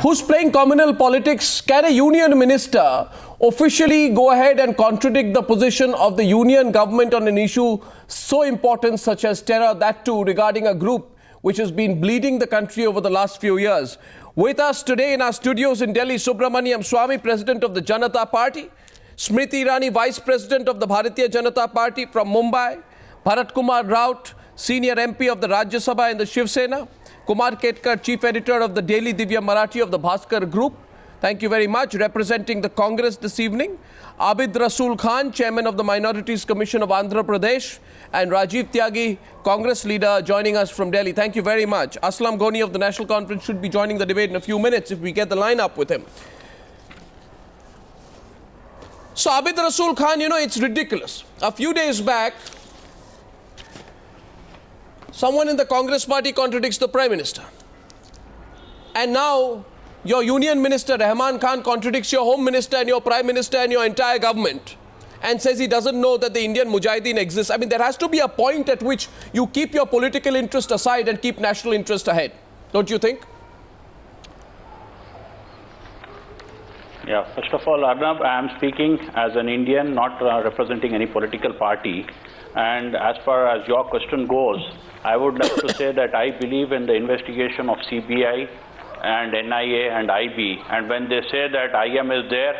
Who's playing communal politics? Can a union minister officially go ahead and contradict the position of the union government on an issue so important such as terror, that too regarding a group which has been bleeding the country over the last few years? With us today in our studios in Delhi, Subramaniam Swamy, President of the Janata Party, Smriti Irani, Vice President of the Bharatiya Janata Party from Mumbai, Bharat Kumar Raut, Senior MP of the Rajya Sabha in the Shiv Sena, Kumar Ketkar, Chief Editor of the Daily Divya Marathi of the Bhaskar Group. Thank you very much. Representing the Congress this evening, Abid Rasool Khan, Chairman of the Minorities Commission of Andhra Pradesh, and Rajiv Tyagi, Congress leader, joining us from Delhi. Thank you very much. Aslam Ghoni of the National Conference should be joining the debate in a few minutes if we get the line up with him. So Abid Rasool Khan, you know, it's ridiculous. A few days back, someone in the Congress party contradicts the Prime Minister. And now your Union Minister Rahman Khan contradicts your Home Minister and your Prime Minister and your entire government and says he doesn't know that the Indian Mujahideen exists. I mean, there has to be a point at which you keep your political interest aside and keep national interest ahead. Don't you think? Yeah, first of all, Arnab, I am speaking as an Indian, not representing any political party. And as far as your question goes, I would like to say that I believe in the investigation of CBI and NIA and IB. And when they say that IM is there,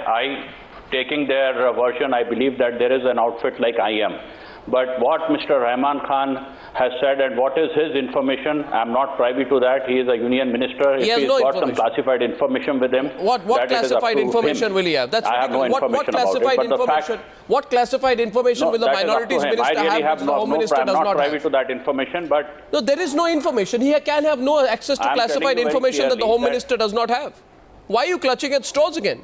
taking their version, I believe that there is an outfit like IM. But what Mr. Rahman Khan has said and what is his information, I am not privy to that. He is a union minister. He if has no got some classified information with him, what classified information will he have? That's I have no information what classified about it. information? What classified information will the minorities minister have which the Home Minister does not have? I am not privy to that information, but no, there is no information. He can have no access to classified information that the Home Minister does not have. Why are you clutching at straws again?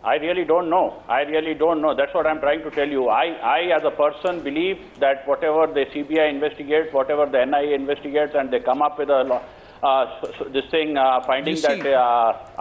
I really don't know. I really don't know. That's what I'm trying to tell you. I as a person believe that whatever the CBI investigates, whatever the NIA investigates, and they come up with a finding that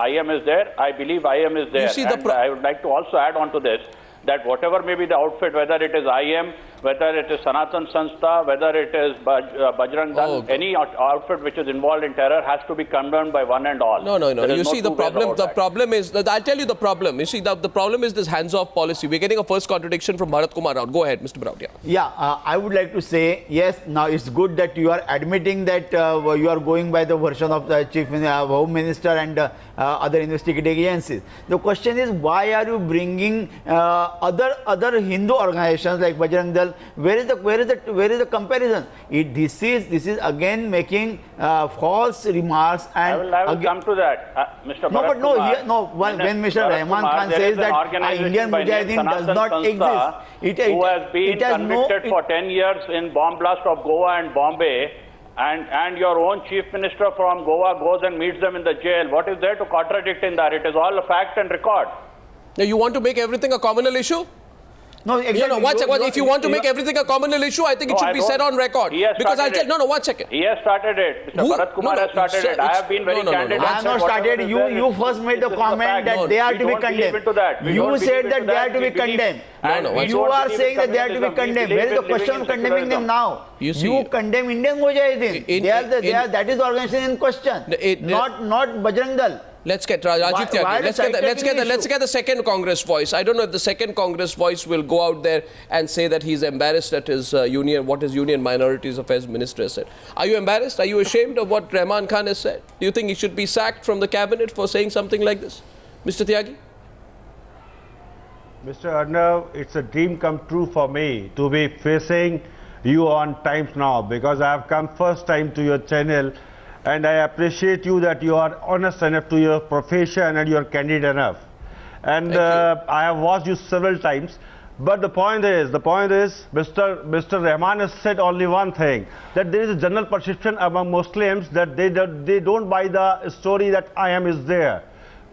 IM is there, I believe IM is there. And I would like to also add on to this that whatever may be the outfit, whether it is IM, whether it is Sanatan Sanstha, whether it is Bajrang Dal, any outfit which is involved in terror has to be condemned by one and all. No. You see, the problem is that I'll tell you the problem. You see, the problem is this hands-off policy. We're getting a first contradiction from Bharat Kumar Raut. Go ahead, Mr. Raut. Yeah, I would like to say, yes, now it's good that you are admitting that you are going by the version of the Chief Home Minister and other investigating agencies. The question is, why are you bringing other Hindu organizations like Bajrang Dal? Where is the comparison? This is again making false remarks. And I will come to that, Mr. When Mr. Rahman Khan says that Indian Mujahideen does not exist, who has been convicted for 10 years in bomb blast of Goa and Bombay, and your own Chief Minister from Goa goes and meets them in the jail. What is there to contradict in that? It is all a fact and record. Now, you want to make everything a communal issue? No, exactly. If you want to make everything a communal issue, I think it should be said on record. Because I'll tell, one second. He has started it. Mr. Bharat Kumar has started it. I have been very candid. I have not started. You first made the comment that they are to be condemned. You said that they are to be condemned. You are saying that they are to be condemned. Where is the question of condemning them now? You condemn Indian Mujahideen. That is the organization in question, not Bajrang Dal. Let's get Rajiv Tyagi. Let's get the second Congress voice. I don't know if the second Congress voice will go out there and say that he's embarrassed at his what his Union Minorities Affairs Minister has said. Are you embarrassed? Are you ashamed of what Rahman Khan has said? Do you think he should be sacked from the cabinet for saying something like this? Mr. Tyagi? Mr. Arnav, it's a dream come true for me to be facing you on Times Now, because I have come first time to your channel. And I appreciate you that you are honest enough to your profession and you are candid enough. And I have watched you several times. But the point is, Mr. Rahman has said only one thing, that there is a general perception among Muslims that they don't buy the story that IM is there.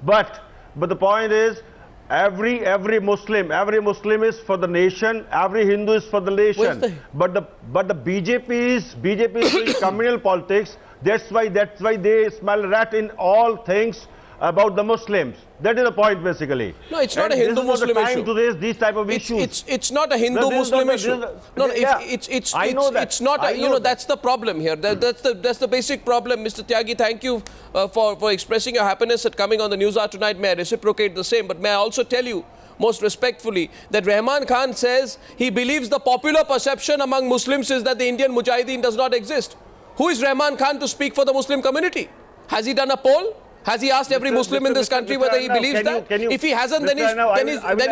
But the point is, every Muslim is for the nation, every Hindu is for the nation. But the BJP is doing communal politics. That's why they smell rat in all things about the Muslims. That is the point, basically. No, it's not And a Hindu-Muslim this is not the issue. time to raise these type of issues. It's not a This is not Hindu-Muslim the- issue. this is No, the- yeah. I know that. It's not. I You know know, that. that's the problem here. That's the basic problem, Mr. Tyagi. Thank you for expressing your happiness at coming on the News Hour tonight. May I reciprocate the same? But may I also tell you, most respectfully, that Rahman Khan says he believes the popular perception among Muslims is that the Indian Mujahideen does not exist. Who is Rahman Khan to speak for the Muslim community? Has he done a poll? Has he asked every Muslim in this country whether he believes that? If he hasn't, then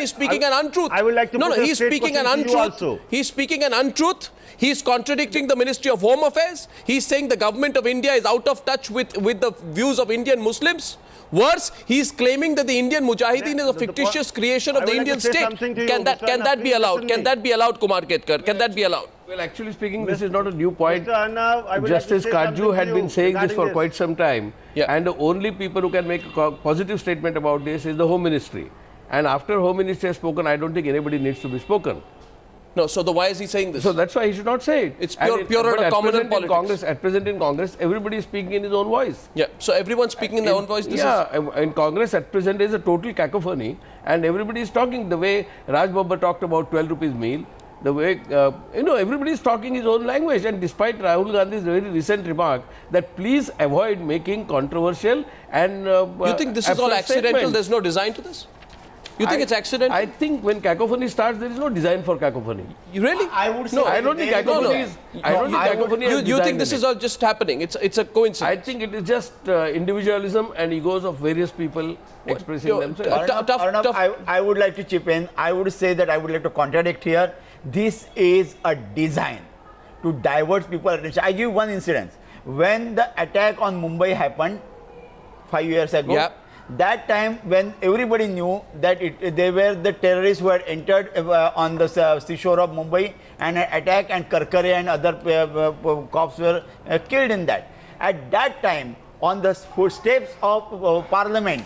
he's speaking an untruth. I would like to No, put a he's straight speaking an question to you untruth. also. He's speaking an untruth. He's contradicting the Ministry of Home Affairs. He's saying the government of India is out of touch with the views of Indian Muslims. Worse, he's claiming that the Indian Mujahideen is a fictitious creation of the Indian state. Can that be allowed? Can that be allowed, Kumar Ketkar? Can that be allowed? Well, actually speaking, this is not a new point. Mr. Arnav, I would like to Justice say something Kaju to had you been saying this regarding for this. quite some time. Yeah. And the only people who can make a positive statement about this is the Home Ministry. And after Home Ministry has spoken, I don't think anybody needs to be spoken. No, so why is he saying this? So that's why he should not say it. It's And pure but at communal present in politics. Congress, at present in Congress, everybody is speaking in his own voice. Yeah, so everyone's speaking in their own voice. In Congress at present there is a total cacophony and everybody is talking the way Raj Babbar talked about 12 rupees meal, the way, everybody is talking his own language, and despite Rahul Gandhi's very recent remark that please avoid making controversial and You think this is all absurd accidental? statements. There's no design to this? You think it's accidental? I think when cacophony starts, there is no design for cacophony. You really? I would say No, I don't think cacophony is. I don't think cacophony has You design think this in is it. all just happening? It's a coincidence. I think it is just individualism and egos of various people expressing Yo, themselves. Arnav, I would like to chip in. I would say that I would like to contradict here. This is a design to divert people's attention. I give you one incident. When the attack on Mumbai happened 5 years ago, Yeah. that time when everybody knew that they were the terrorists who had entered on the seashore of Mumbai and had attacked, and Karkare and other cops were killed in that. At that time, on the footsteps of Parliament,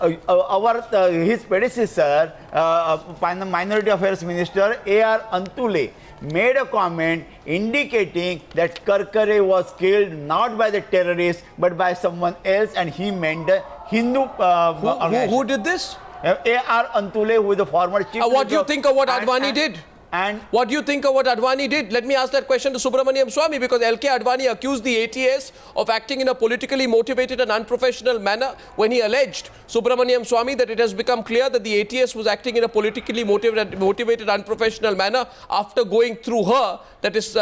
his predecessor, Minority Affairs Minister A.R. Antule, made a comment indicating that Karkare was killed not by the terrorists but by someone else, and he meant the Hindu Who did this? A.R. Antule, who is the former chief. What do you think of what and- Advani did? And What do you think of what Advani did? Let me ask that question to Subramaniam Swamy, because LK Advani accused the ATS of acting in a politically motivated and unprofessional manner when he alleged, Subramaniam Swamy, that it has become clear that the ATS was acting in a politically motivated unprofessional manner after going through her, that was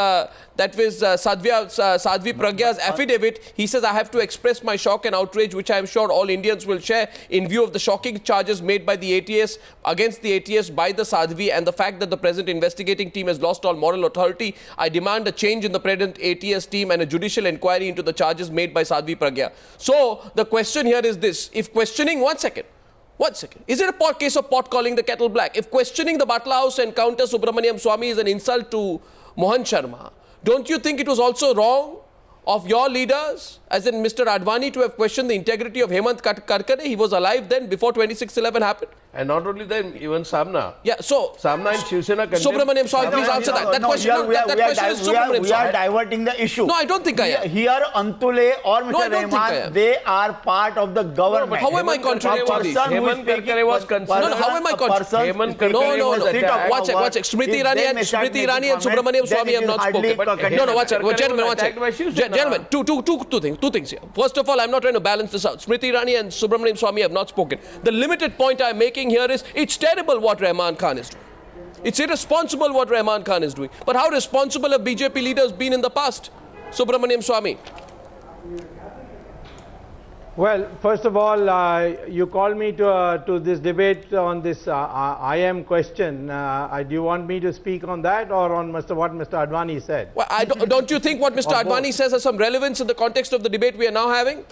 Sadhvi Pragya's affidavit. He says, I have to express my shock and outrage, which I am sure all Indians will share, in view of the shocking charges made by the ATS, against the ATS by the Sadhvi, and the fact that the present investigating team has lost all moral authority. I demand a change in the present ATS team and a judicial inquiry into the charges made by Sadhvi Pragya. So the question here is this: if questioning, one second, is it a case of pot calling the kettle black? If questioning the Batla House encounter Subramaniam Swamy is an insult to Mohan Sharma, don't you think it was also wrong of your leaders, as in Mr. Advani, to have questioned the integrity of Hemant Karkare? He was alive then, before 26/11 happened. And not only then, even Samna. Yeah, so Samna and Shiv Sena condemned. Subramaniam Swamy, please answer that. That question is Subramaniam we are Swamy. diverting the issue. No, I don't think I am. Here, Antule or No, I Mr. don't think I Rahman, am. they are part of the government. how am I contradicting these? Hemant Karkare was concerned. No, how am I contradicting? Hemant Karkare was attacked. Watch it. Smriti Irani and Subramaniam Swamy have not spoken. No, watch it. Gentlemen, two things here. First of all, I'm not trying to balance this out. Smriti Irani and Subramaniam Swamy have not spoken. The limited point I'm making here is, it's terrible what Rahman Khan is doing. It's irresponsible what Rahman Khan is doing. But how responsible have BJP leaders been in the past? Subramaniam Swamy. Well, first of all, you called me to this debate on this IM question. Do you want me to speak on that or on what Mr. Advani said? Well, don't you think what Mr. Advani says has some relevance in the context of the debate we are now having?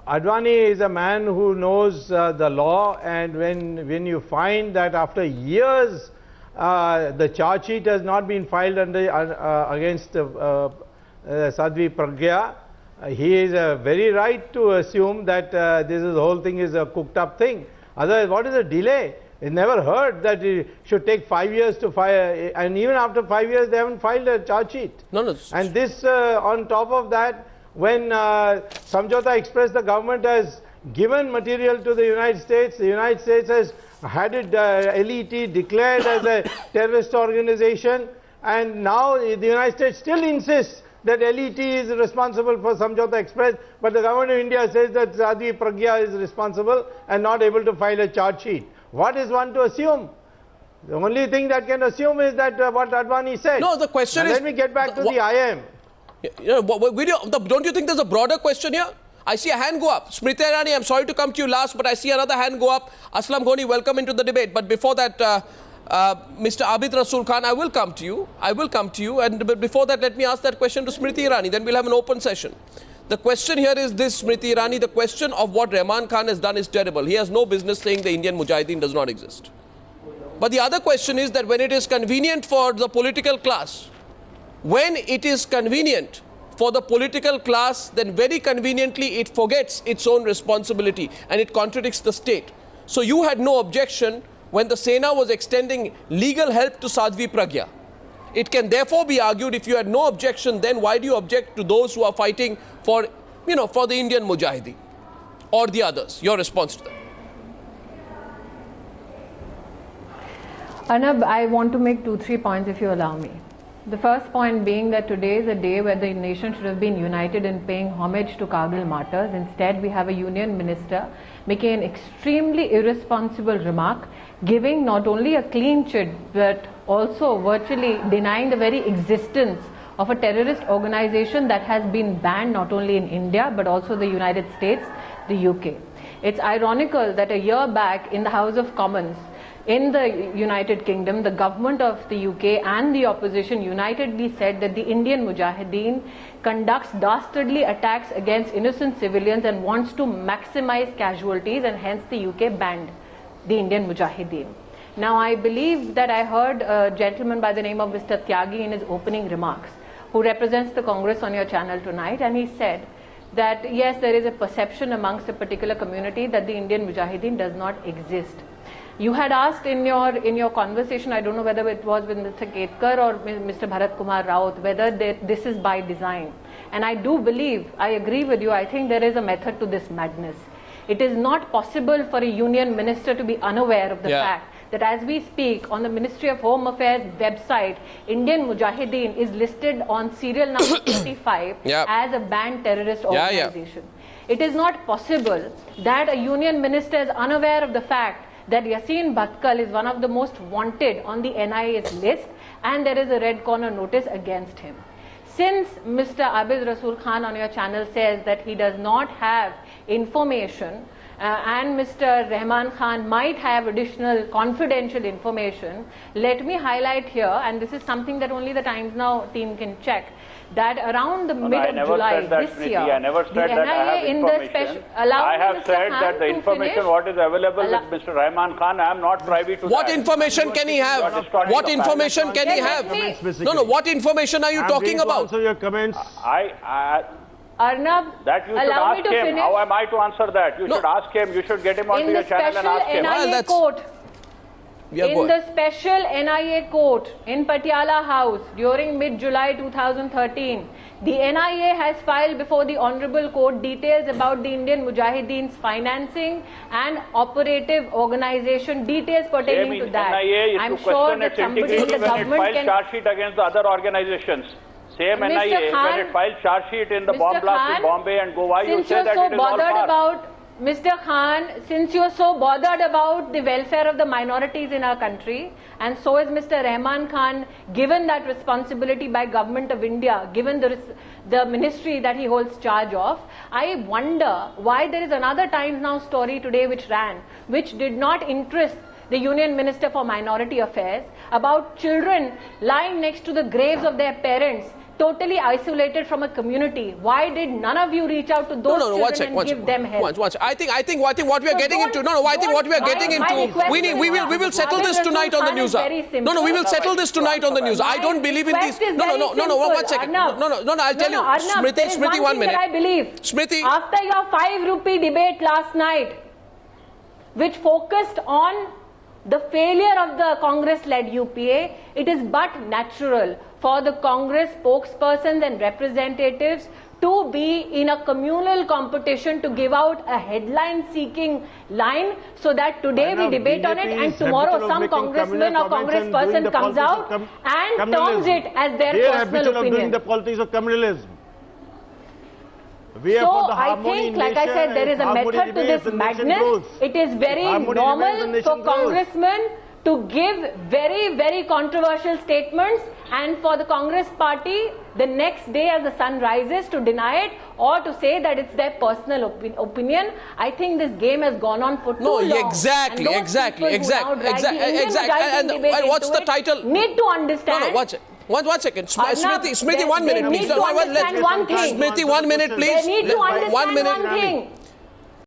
Advani is a man who knows the law, and when you find that after years the charge sheet has not been filed against Sadhvi Pragya, he is very right to assume that the whole thing is a cooked up thing. Otherwise, what is the delay? It never heard that it should take 5 years to file, and even after 5 years they haven't filed a charge sheet. No. And this, on top of that, when Samjhauta Express, the government has given material to the United States has had it LET declared as a terrorist organization, and now the United States still insists that LET is responsible for Samjhauta Express, but the government of India says that Sadhvi Pragya is responsible and not able to file a charge sheet. What is one to assume? The only thing that can assume is that what Advani said. No, the question is... Let me get back to the IM. Don't you think there's a broader question here? I see a hand go up. Smriti Irani, I'm sorry to come to you last, but I see another hand go up. Aslam Ghoni, welcome into the debate. But before that, Mr. Abid Rasool Khan, I will come to you. But before that, let me ask that question to Smriti Irani. Then we'll have an open session. The question here is this, Smriti Irani. The question of what Rahman Khan has done is terrible. He has no business saying the Indian Mujahideen does not exist. But the other question is that when it is convenient for the political class, then very conveniently it forgets its own responsibility and it contradicts the state. So you had no objection when the Sena was extending legal help to Sadhvi Pragya. It can therefore be argued, if you had no objection, then why do you object to those who are fighting for, for the Indian Mujahideen or the others? Your response to that. Arnab, I want to make 2-3 points if you allow me. The first point being that today is a day where the nation should have been united in paying homage to Kargil martyrs. Instead, we have a union minister making an extremely irresponsible remark, giving not only a clean chit but also virtually denying the very existence of a terrorist organization that has been banned not only in India but also the United States, the UK. It's ironical that a year back in the House of Commons, in the United Kingdom, the government of the UK and the opposition unitedly said that the Indian Mujahideen conducts dastardly attacks against innocent civilians and wants to maximize casualties, and hence the UK banned the Indian Mujahideen. Now, I believe that I heard a gentleman by the name of Mr. Tyagi in his opening remarks, who represents the Congress on your channel tonight, and he said that yes, there is a perception amongst a particular community that the Indian Mujahideen does not exist. You had asked in your conversation, I don't know whether it was with Mr. Ketkar or Mr. Bharat Kumar Raut, whether this is by design. And I do believe, I agree with you, I think there is a method to this madness. It is not possible for a union minister to be unaware of the fact that as we speak on the Ministry of Home Affairs website, Indian Mujahideen is listed on serial number 55 as a banned terrorist organization. It is not possible that a union minister is unaware of the fact that Yassin Bhatkal is one of the most wanted on the NIA's list and there is a red corner notice against him. Since Mr. Abid Rasool Khan on your channel says that he does not have information and Mr. Rahman Khan might have additional confidential information, let me highlight here, and this is something that only the Times Now team can check, that around the mid of July this year, I never said that I have information. I have said that the information what is available with Mr. Rahman Khan, I am not privy to what that. Information can he have? What information can he have? No, what information are you talking about? Answer your comments. Arnab, that you should allow me ask to him. finish. How am I to answer that? You should ask him. You should get him onto your channel and ask him. In the special NIA court in Patiala House during mid-July 2013, the NIA has filed before the Honorable Court details about the Indian Mujahideen's financing and operative organization, details pertaining to that. NIA I'm sure that somebody in the government can charge sheet against the other organizations. Same Mr. NIA, Khan, when it filed charge sheet in the Mr. bomb blast Khan, in Bombay and Goa, you say that so it is all part. Mr. Khan, since you're so bothered about the welfare of the minorities in our country, and so is Mr. Rahman Khan, given that responsibility by Government of India, given the ministry that he holds charge of, I wonder why there is another Times Now story today which ran, which did not interest the Union Minister for Minority Affairs, about children lying next to the graves of their parents, totally isolated from a community. Why did none of you reach out to those children and give them help? I think what we are getting into. I think what we are getting into. We will settle this tonight on the news. We will settle this tonight on the news. I don't believe in these. No. 1 second. I'll tell you. Smriti, 1 minute. I believe. Smriti. After your 5 rupee debate last night, which focused on the failure of the Congress-led UPA, it is but natural for the Congress spokespersons and representatives to be in a communal competition to give out a headline-seeking line so that today we debate on it and tomorrow some congressman or congressperson comes out and terms it as their personal opinion. Doing the politics of communalism. We are So for the I harmony think, in like I nation, said, there is a harmony method to remains, this the nation madness. grows. It is very Harmony remains, the normal nation for grows. congressmen to give very, very controversial statements and for the Congress party the next day as the sun rises to deny it or to say that it's their personal opinion. I think this game has gone on for too long. Exactly, And those exactly, people who now drag the Indian And debate what's into the it title? Need to understand. One second. Arnab, Smriti, 1 minute, they please. need to understand one thing. Smriti, 1 minute, please. They need to understand 1 minute. one thing.